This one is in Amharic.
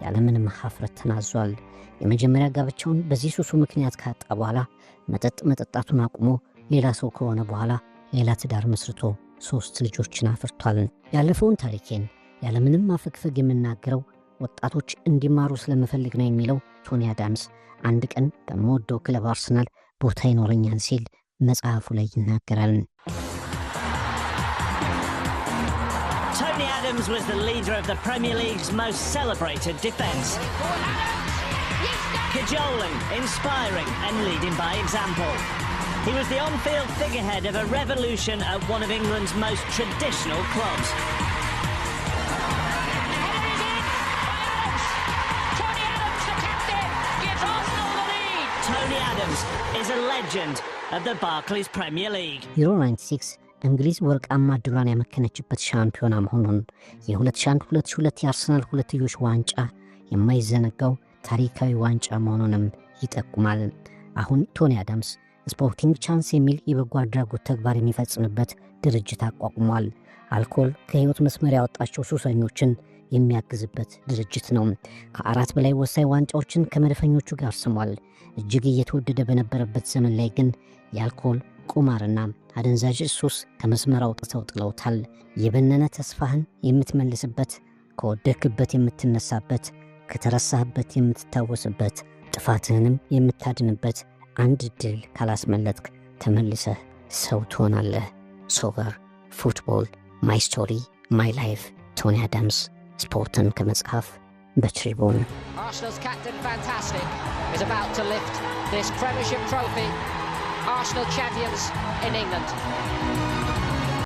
ያለምንም ሀፍረት ተናዟል። የመጀመሪያ ጋብቻውን በዚህ ሱሱ ምክንያት ካጣ በኋላ መጠጥ መጠጣቱን አቁሞ ሌላ ሰው ከሆነ በኋላ ሌላ ትዳር መስርቶ 3 ልጆችን አፍርቷል። ያለፈውን ታሪኬን ያለምንም ማፈግፈግ የምናገረው ወጣቶች እንዲማሩ ስለምፈልግ ነው የሚለው ቶኒ አዳምስ አንድ ቀን በመወደው ክለብ አርሰናል ቦታ ይኖረኛል ሲል መጽሐፉ ላይ ይናገራል። Tony Adams was the leader of the Premier League's most celebrated defence. Cajoling, inspiring and leading by example. He was the on-field figurehead of a revolution at one of England's most traditional clubs. Tony Adams is a legend of the Barclays Premier League. Euro 96 እንግሊዝ ወርቃማ ድሏን ያመከነችበት ሻምፒዮና መሆኑን የ2001-2002 የአርሰናል ሁለትዮሽ ዋንጫ የማይዘነጋው ታሪካዊ ዋንጫ መሆኑንም ይጠቁማል። አሁን ቶኒ አዳምስ ስፖርቲንግ ቻንስ የሚል የበጎ አድራጎት ተግባር የሚፈጽምበት ድርጅት አቋቁሟል። አልኮል ከህይወት መስመር ያወጣቸው ሱሰኞችን የሚያግዝበት ድርጅት ነው። ከ4 በላይ ወሳኝ ዋንጫዎችን ከመድፈኞቹ ጋር ስሟል። እጅግ እየተወደደ በነበረበት ዘመን ላይ ግን የአልኮል ቁማርና አደንዛዥ ሱስ ከመስመር አውጥተው ጥለውታል። የበነነ ተስፋህን የምትመልስበት፣ ከወደክበት የምትነሳበት፣ ከተረሳህበት የምትታወስበት፣ ጥፋትህንም የምታድንበት አንድ ድል ካላስመለጥክ ተመልሰህ ሰው ትሆናለህ። ሶቨር ፉትቦል ማይ ስቶሪ ማይ ላይፍ ቶኒ አዳምስ ስፖርትን ከመጽሐፍ በትሪቡን Arsenal's captain fantastic is about to lift this Premiership trophy. Arsenal champions in England.